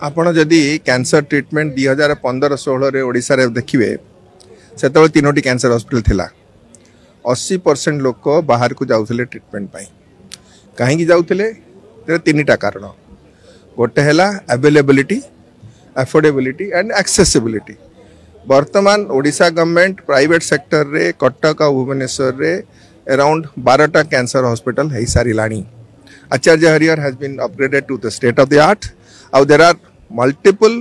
आपण जदि cancer treatment 2015-16 रे ओडिसा रे देखिए से तीनोटी कैंसर हॉस्पिटल थिला 80% लोक बाहर को जाउथले ट्रीटमेंट पाई कहीं जाउथले तीनटा कारण गोटे है अवेलेबिलिटी अफोर्डेबिलिटी एंड एक्सेसिबिलिटी। वर्तमान ओडिशा गवर्नमेंट प्राइवेट सेक्टर रे कटक और भुवनेश्वर रे अराउंड 12टा कैंसर हॉस्पिटल है सारी आचार्य Harihar has been upgraded to the state of the art. There are multiple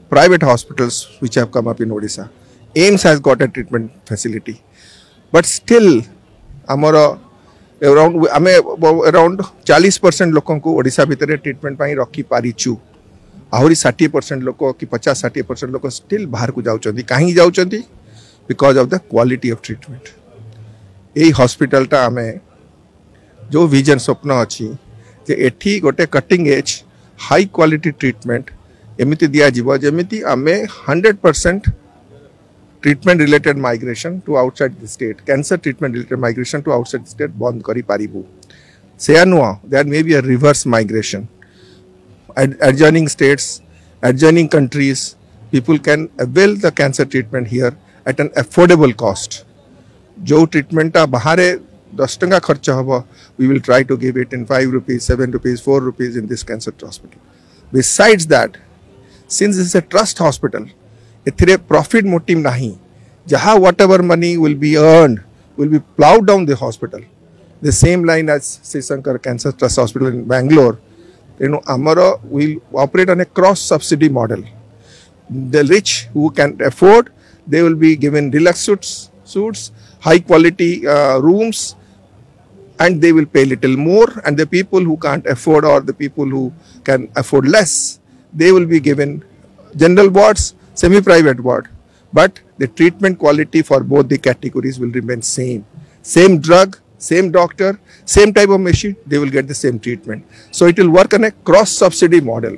private hospitals which have come up in Odisha. AIMS has got a treatment facility, but still around 40% लोकों को ओडिशा भितर treatment पाई रखी पारिछु। आहरी 60% लोक कि 50-60% लोक still बाहर को जाउचंदी। कहीं जाउचंदी because of the quality of treatment. यही हॉस्पिटलटा आमे जो विजन स्वप्न अच्छी जे एठी गोटे cutting edge high quality treatment एमिति दिया जीव जेमिति आमे 100% treatment related migration to outside the state cancer treatment related migration to outside the state बंद करि पारिबु। से नुआ there may be a reverse migration adjoining states, adjoining countries, people can avail the cancer treatment here at an affordable cost. जो treatment बाहरे 10 टंका खर्च होगा, we will try to give it in 5 rupees, 7 rupees, 4 rupees in this cancer hospital. Besides that, since this is a trust hospital, इतने profit motive नहीं, जहाँ whatever money will be earned will be plowed down the hospital. The same line as Shankara Cancer Trust Hospital in Bangalore. Amara will operate on a cross subsidy model. The rich who can afford, they will be given deluxe suites, high quality rooms, and they will pay little more. And the people who can't afford or the people who can afford less, they will be given general wards, semi-private ward. But the treatment quality for both the categories will remain same. Same drug, same doctor, same type of machine, they will get the same treatment. So it will work on a cross subsidy model.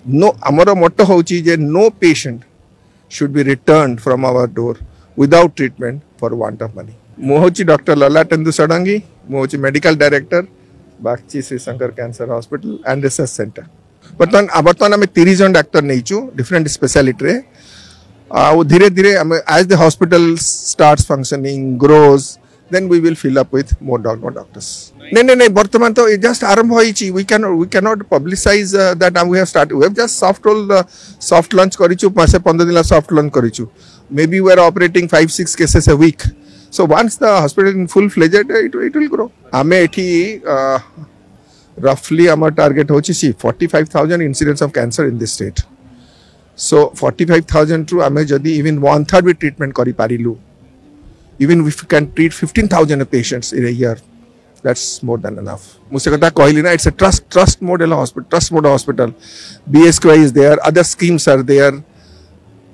No, amara motto hochi je no patient should be returned from our door without treatment for want of money. Mohochi Dr. Lalatendu Sadangi, Mohochi Medical Director, Bagchi Sri Shankara Cancer Hospital and Research Center. Abartan ame 30 John doctor নেইଛୁ different specialty রে ধীরে ধীরে as the hospital starts functioning, grows, then we will fill up with more doctors. No. Bartaman to just arambh hoichi. We cannot publicize that we have started. We have just soft launch karichu. Mase 15 दिन soft launch karichu. Maybe we are operating 5-6 cases a week. So once the hospital in full fledged, it will grow. Ame ethi roughly our target hochi see 45,000 incidents of cancer in this state. So 45,000 true ame jadi even 1/3 with treatment kari parilu. Even if we can treat 15,000 patients in a year, that's more than enough. मुझसे कहता कहली ना, it's a trust model hospital. BSK is there, other schemes are there.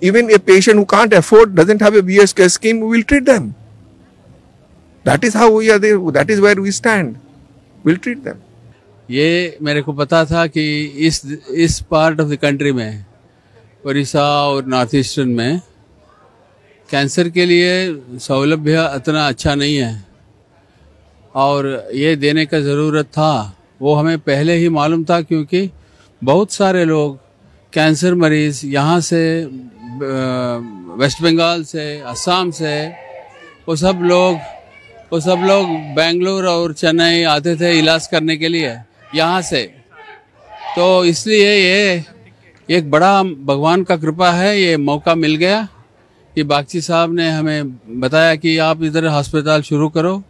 Even a patient who can't afford, doesn't have a BSK scheme, we will treat them. That is how we are there. That is where we stand. We'll treat them. ये मेरे को पता था कि इस part of the country में, ओडिशा और north eastern में कैंसर के लिए सौलभ्य इतना अच्छा नहीं है और ये देने का ज़रूरत था। वो हमें पहले ही मालूम था क्योंकि बहुत सारे लोग कैंसर मरीज़ यहाँ से वेस्ट बंगाल से, असम से, वो सब लोग बेंगलोर और चेन्नई आते थे इलाज करने के लिए यहाँ से। तो इसलिए ये एक बड़ा भगवान का कृपा है, ये मौका मिल गया कि बागची साहब ने हमें बताया कि आप इधर अस्पताल शुरू करो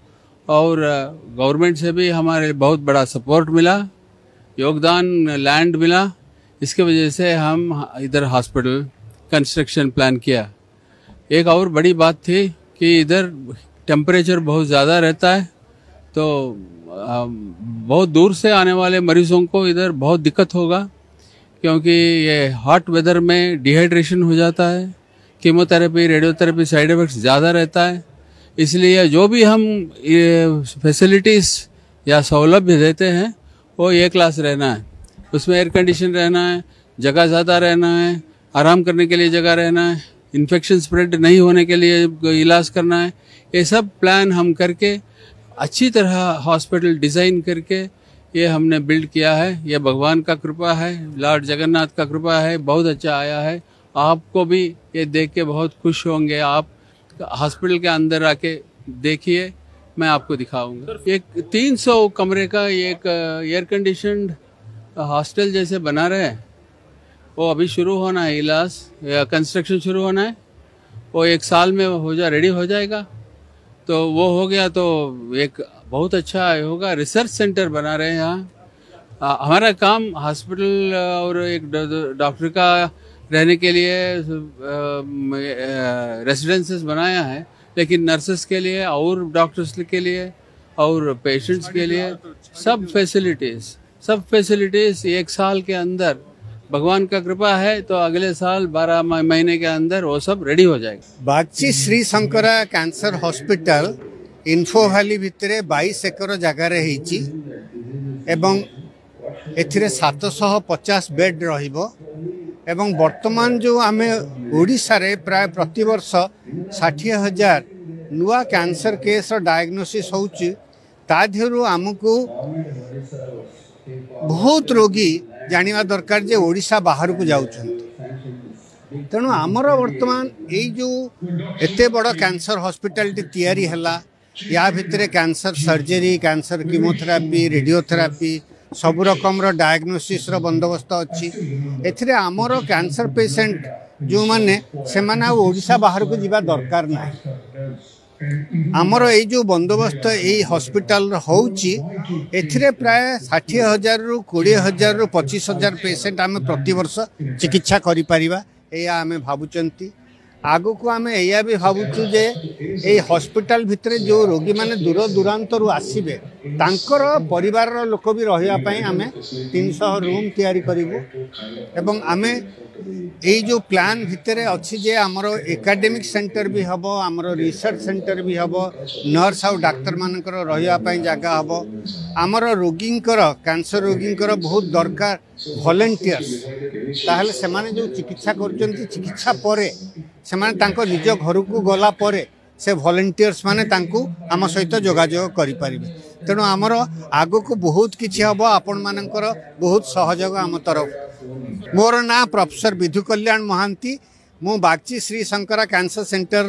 और गवर्नमेंट से भी हमारे बहुत बड़ा सपोर्ट मिला, योगदान, लैंड मिला। इसके वजह से हम इधर हॉस्पिटल कंस्ट्रक्शन प्लान किया। एक और बड़ी बात थी कि इधर टेम्परेचर बहुत ज़्यादा रहता है, तो बहुत दूर से आने वाले मरीजों को इधर बहुत दिक्कत होगा क्योंकि ये हॉट वेदर में डिहाइड्रेशन हो जाता है, कीमोथेरेपी, रेडियोथेरेपी साइड इफेक्ट्स ज़्यादा रहता है। इसलिए जो भी हम फैसिलिटीज़ या सहूलत देते हैं वो ए क्लास रहना है, उसमें एयर कंडीशन रहना है, जगह ज़्यादा रहना है, आराम करने के लिए जगह रहना है, इन्फेक्शन स्प्रेड नहीं होने के लिए इलाज करना है। ये सब प्लान हम करके अच्छी तरह हॉस्पिटल डिज़ाइन करके ये हमने बिल्ड किया है। ये भगवान का कृपा है, लॉर्ड जगन्नाथ का कृपा है, बहुत अच्छा आया है। आपको भी ये देख के बहुत खुश होंगे। आप हॉस्पिटल के अंदर आके देखिए, मैं आपको दिखाऊंगा। एक 300 कमरे का एक एयर कंडीशनड हॉस्टल जैसे बना रहे हैं। वो अभी शुरू होना है, इलाज कंस्ट्रक्शन शुरू होना है। वो 1 साल में रेडी हो जाएगा। तो वो हो गया तो एक बहुत अच्छा होगा। रिसर्च सेंटर बना रहे हैं यहाँ। हमारा काम हॉस्पिटल और एक डॉक्टर का रहने के लिए रेसिडेंसेस बनाया है, लेकिन नर्सेस के लिए और डॉक्टर्स के लिए और पेशेंट्स के लिए सब फैसिलिटीज 1 साल के अंदर, भगवान का कृपा है तो अगले साल 12 महीने के अंदर वो सब रेडी हो जाएगा। Bagchi Shri Shankara cancer hospital info valley भितरे 22 एकर जगार होईची एवं एथिरे 750 बेड रहिबो एवं वर्तमान जो आमे ओडिशा रे प्राय प्रतिवर्ष 60,000 नुआ कैंसर केस डायग्नोसिस होउची। ताध्यरु आमको बहुत रोगी जानिबा दरकार जे ओडिशा बाहर को जाउछन्ति। तेणु आमर वर्तमान यही जो एते बड़ कैंसर हॉस्पिटल तैयारी हैला, या भितरे cancer surgery, cancer chemotherapy, radiotherapy सब रकम डायग्नोसिस बंदोबस्त अच्छी। एथिरे आमर कैंसर पेशेंट जो माने से माने ओडिशा बाहर को जीवा दरकार ना। आमर ये जो बंदोबस्त यही हॉस्पिटल होउची एथिरे प्राय 60,000 रु 20,000 रु 25,000 पेशेंट आम प्रतिवर्ष चिकित्सा करि परिबा। एया आमे भाबुचंती। आगो को आमे एया भी भाबुचु जे ए हॉस्पिटल भितरे जो रोगी माने दूर दूरांतरु आसीबे तांकर परिवार लोक भी रहिया पई आमे 300 रूम तैयारी करिवो। एवं आमे यही जो प्लान भितरे अच्छी जे आमर एकेडमिक सेंटर भी हबो, आमर रिसर्च सेंटर भी हबो, नर्स और डाक्टर मानकर रहिया पई जगह हबो। आमर रोगींकर कैंसर रोगींकर बहुत दरकार वॉलंटियर्स। ताहले से माने जो चिकित्सा करचंती चिकित्सा परे से माने तांको निज घर को गला परे से वॉलंटियर्स माने तांको आम सहित जोगाजोग करि परिबे। तेणु आमर आगो को बहुत किछि हबो, आपण मानकर बहुत सहयोग आम तरफ। मोर ना प्रोफेसर विधु कल्याण महांती। मु बागची श्री शंकरा कैंसर सेंटर